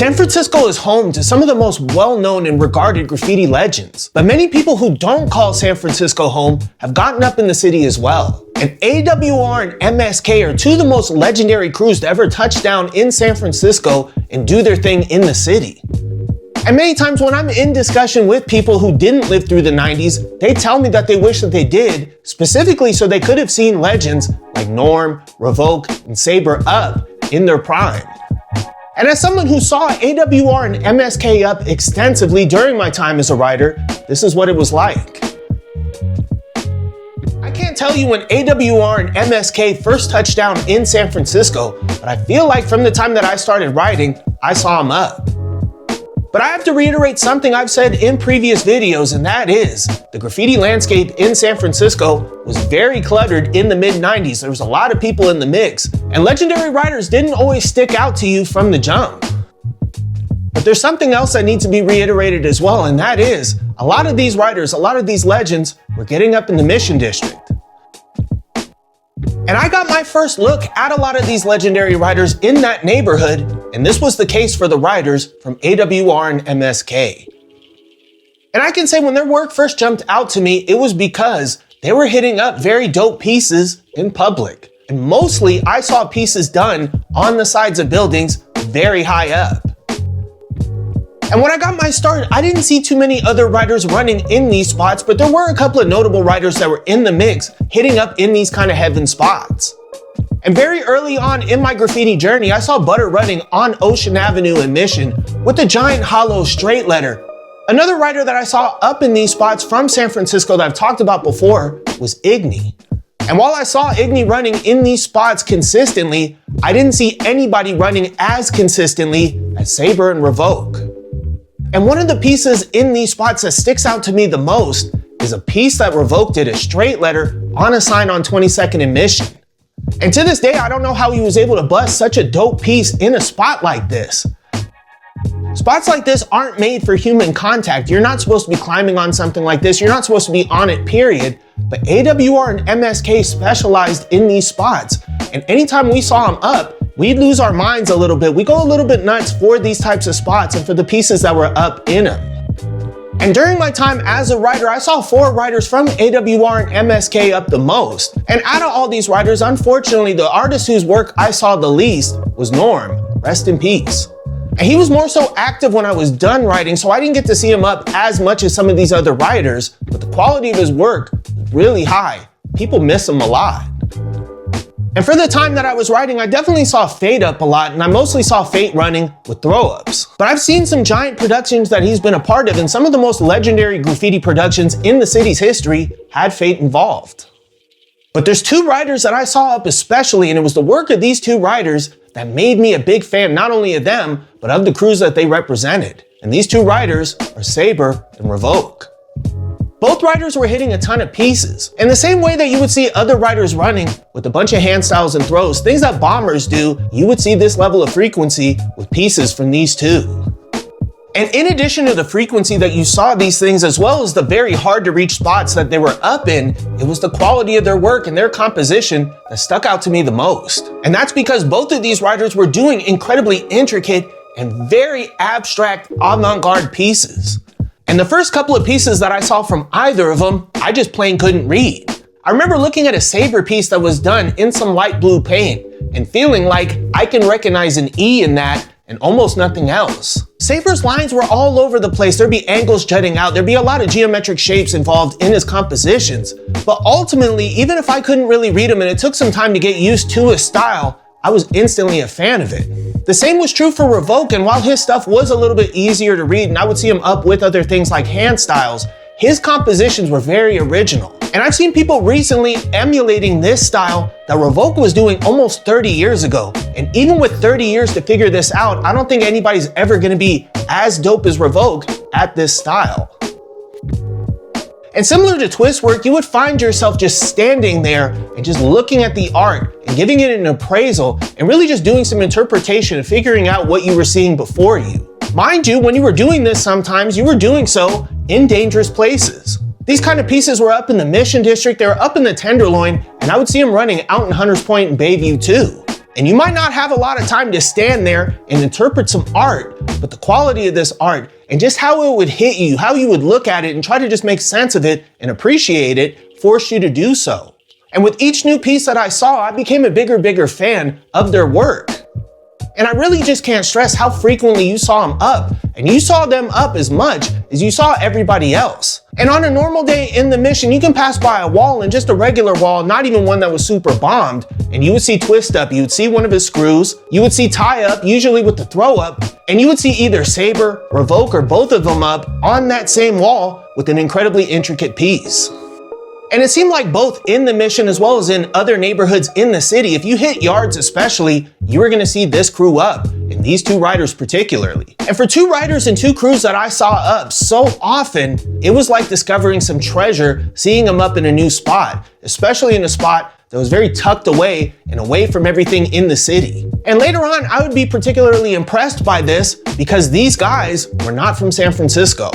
San Francisco is home to some of the most well-known and regarded graffiti legends, but many people who don't call San Francisco home have gotten up in the city as well. And AWR and MSK are two of the most legendary crews to ever touch down in San Francisco and do their thing in the city. And many times when I'm in discussion with people who didn't live through the 90s, they tell me that they wish that they did, specifically so they could have seen legends like Norm, REVOK, and SABER up in their prime. And as someone who saw AWR and MSK up extensively during my time as a writer, this is what it was like. I can't tell you when AWR and MSK first touched down in San Francisco, but I feel like from the time that I started writing, I saw them up. But I have to reiterate something I've said in previous videos, and that is, the graffiti landscape in San Francisco was very cluttered in the mid-90s. There was a lot of people in the mix, and legendary writers didn't always stick out to you from the jump. But there's something else that needs to be reiterated as well, and that is, a lot of these writers, a lot of these legends were getting up in the Mission District. And I got my first look at a lot of these legendary writers in that neighborhood, and this was the case for the writers from AWR and MSK. And I can say when their work first jumped out to me, it was because they were hitting up very dope pieces in public. And mostly I saw pieces done on the sides of buildings very high up. And when I got my start, I didn't see too many other writers running in these spots, but there were a couple of notable writers that were in the mix, hitting up in these kind of heaven spots. And very early on in my graffiti journey, I saw Butter running on Ocean Avenue in Mission with a giant hollow straight letter. Another writer that I saw up in these spots from San Francisco that I've talked about before was Igni. And while I saw Igni running in these spots consistently, I didn't see anybody running as consistently as SABER and REVOK. And one of the pieces in these spots that sticks out to me the most is a piece that REVOK did a straight letter on a sign on 22nd and Mission. And to this day, I don't know how he was able to bust such a dope piece in a spot like this. Spots like this aren't made for human contact. You're not supposed to be climbing on something like this. You're not supposed to be on it, period. But AWR and MSK specialized in these spots. And anytime we saw them up, we'd lose our minds a little bit. We go a little bit nuts for these types of spots and for the pieces that were up in them. And during my time as a writer, I saw 4 writers from AWR and MSK up the most. And out of all these writers, unfortunately, the artist whose work I saw the least was Norm. Rest in peace. And he was more so active when I was done writing, so I didn't get to see him up as much as some of these other writers, but the quality of his work was really high. People miss him a lot. And for the time that I was writing, I definitely saw Fate up a lot, and I mostly saw Fate running with throw-ups. But I've seen some giant productions that he's been a part of, and some of the most legendary graffiti productions in the city's history had Fate involved. But there's 2 writers that I saw up especially, and it was the work of these 2 writers that made me a big fan, not only of them, but of the crews that they represented. And these 2 writers are SABER and REVOK. Both writers were hitting a ton of pieces. In the same way that you would see other writers running with a bunch of hand styles and throws, things that bombers do, you would see this level of frequency with pieces from these 2. And in addition to the frequency that you saw these things, as well as the very hard to reach spots that they were up in, it was the quality of their work and their composition that stuck out to me the most. And that's because both of these writers were doing incredibly intricate and very abstract avant-garde pieces. And the first couple of pieces that I saw from either of them, I just plain couldn't read. I remember looking at a SABER piece that was done in some light blue paint and feeling like I can recognize an E in that and almost nothing else. SABER's lines were all over the place. There'd be angles jutting out. There'd be a lot of geometric shapes involved in his compositions. But ultimately, even if I couldn't really read him and it took some time to get used to his style, I was instantly a fan of it. The same was true for REVOK, and while his stuff was a little bit easier to read and I would see him up with other things like hand styles, his compositions were very original. And I've seen people recently emulating this style that REVOK was doing almost 30 years ago. And even with 30 years to figure this out, I don't think anybody's ever gonna be as dope as REVOK at this style. And similar to twist work, you would find yourself just standing there and just looking at the art and giving it an appraisal and really just doing some interpretation and figuring out what you were seeing before you. Mind you, when you were doing this sometimes, you were doing so in dangerous places. These kind of pieces were up in the Mission District, they were up in the Tenderloin, and I would see them running out in Hunters Point and Bayview too. And you might not have a lot of time to stand there and interpret some art, but the quality of this art and just how it would hit you, how you would look at it and try to just make sense of it and appreciate it, forced you to do so. And with each new piece that I saw, I became a bigger fan of their work. And I really just can't stress how frequently you saw them up, and you saw them up as much as you saw everybody else. And on a normal day in the mission, you can pass by a wall, and just a regular wall, not even one that was super bombed, and you would see Twist Up, you would see one of his screws, you would see Tie Up, usually with the throw up, and you would see either SABER, REVOK, or both of them up on that same wall with an incredibly intricate piece. And it seemed like both in the mission as well as in other neighborhoods in the city, if you hit yards especially, you were gonna see this crew up, and these two riders particularly. And for two riders and two crews that I saw up so often, it was like discovering some treasure, seeing them up in a new spot, especially in a spot that was very tucked away and away from everything in the city. And later on, I would be particularly impressed by this because these guys were not from San Francisco.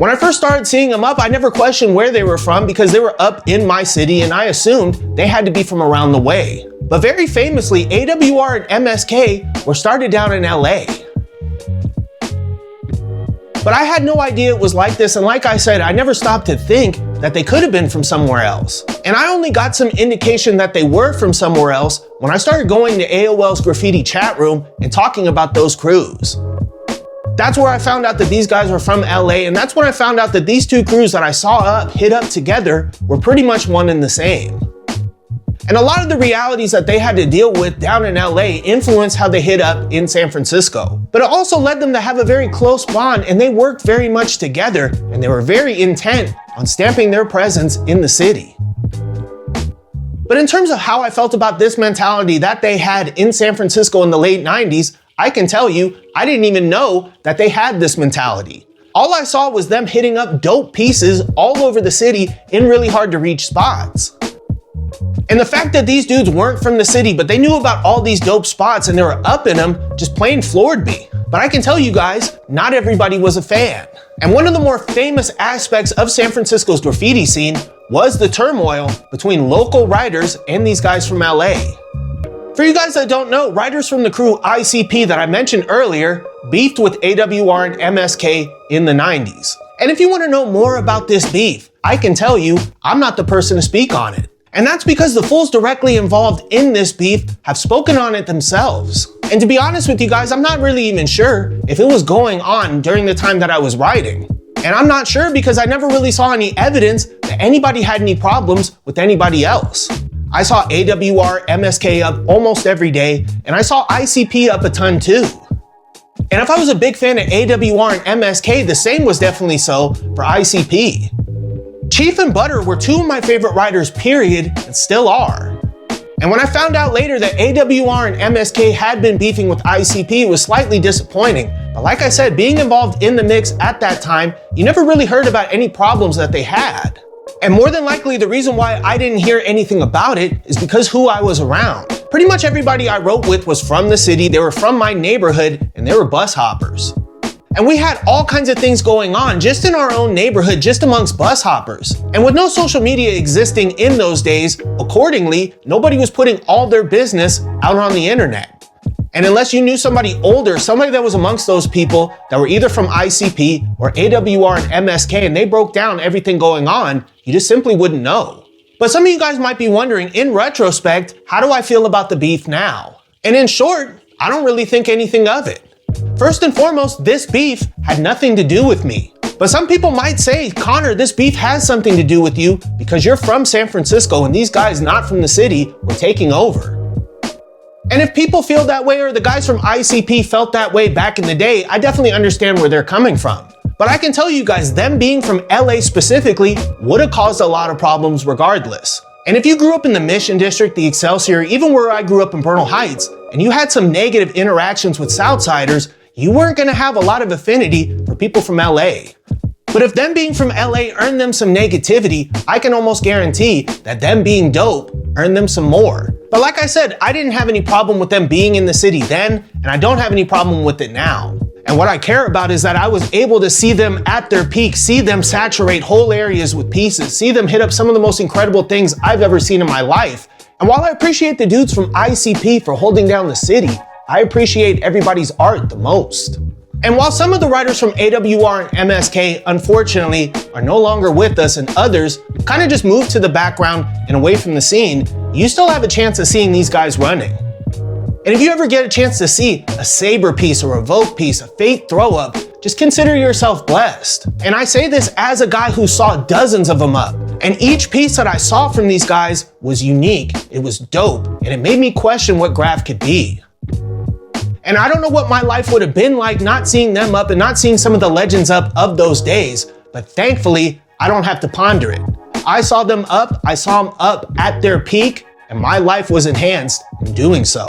When I first started seeing them up, I never questioned where they were from because they were up in my city and I assumed they had to be from around the way. But very famously, AWR and MSK were started down in LA. But I had no idea it was like this, and like I said, I never stopped to think that they could have been from somewhere else. And I only got some indication that they were from somewhere else when I started going to AOL's graffiti chat room and talking about those crews. That's where I found out that these guys were from LA, and that's when I found out that these two crews that I saw up, hit up together, were pretty much one and the same. And a lot of the realities that they had to deal with down in LA influenced how they hit up in San Francisco. But it also led them to have a very close bond, and they worked very much together, and they were very intent on stamping their presence in the city. But in terms of how I felt about this mentality that they had in San Francisco in the late 90s, I can tell you, I didn't even know that they had this mentality. All I saw was them hitting up dope pieces all over the city in really hard to reach spots. And the fact that these dudes weren't from the city, but they knew about all these dope spots and they were up in them, just plain floored me. But I can tell you guys, not everybody was a fan. And one of the more famous aspects of San Francisco's graffiti scene was the turmoil between local riders and these guys from LA. For you guys that don't know, riders from the crew ICP that I mentioned earlier beefed with AWR and MSK in the 90s. And if you want to know more about this beef, I can tell you I'm not the person to speak on it. And that's because the fools directly involved in this beef have spoken on it themselves. And to be honest with you guys, I'm not really even sure if it was going on during the time that I was riding. And I'm not sure because I never really saw any evidence that anybody had any problems with anybody else. I saw AWR MSK up almost every day, and I saw ICP up a ton too. And if I was a big fan of AWR and MSK, the same was definitely so for ICP. Chief and Butter were two of my favorite riders, period, and still are. And when I found out later that AWR and MSK had been beefing with ICP, it was slightly disappointing. But like I said, being involved in the mix at that time, you never really heard about any problems that they had. And more than likely, the reason why I didn't hear anything about it is because who I was around. Pretty much everybody I wrote with was from the city, they were from my neighborhood, and they were bus hoppers. And we had all kinds of things going on just in our own neighborhood, just amongst bus hoppers. And with no social media existing in those days, accordingly, nobody was putting all their business out on the internet. And unless you knew somebody older, somebody that was amongst those people that were either from ICP or AWR and MSK, and they broke down everything going on, you just simply wouldn't know. But some of you guys might be wondering, in retrospect, how do I feel about the beef now? And in short, I don't really think anything of it. First and foremost, this beef had nothing to do with me. But some people might say, Connor, this beef has something to do with you because you're from San Francisco and these guys not from the city were taking over. And if people feel that way or the guys from ICP felt that way back in the day, I definitely understand where they're coming from. But I can tell you guys, them being from LA specifically would have caused a lot of problems regardless. And if you grew up in the Mission District, the Excelsior, even where I grew up in Bernal Heights, and you had some negative interactions with Southsiders, you weren't gonna have a lot of affinity for people from LA. But if them being from LA earned them some negativity, I can almost guarantee that them being dope earned them some more. But like I said, I didn't have any problem with them being in the city then, and I don't have any problem with it now. And what I care about is that I was able to see them at their peak, see them saturate whole areas with pieces, see them hit up some of the most incredible things I've ever seen in my life. And while I appreciate the dudes from ICP for holding down the city, I appreciate everybody's art the most. And while some of the writers from AWR and MSK, unfortunately, are no longer with us and others kind of just moved to the background and away from the scene, you still have a chance of seeing these guys running. And if you ever get a chance to see a SABER piece, a REVOK piece, a Fate throw up, just consider yourself blessed. And I say this as a guy who saw dozens of them up. And each piece that I saw from these guys was unique, it was dope, and it made me question what graph could be. And I don't know what my life would have been like not seeing them up and not seeing some of the legends up of those days, but thankfully, I don't have to ponder it. I saw them up at their peak, and my life was enhanced in doing so.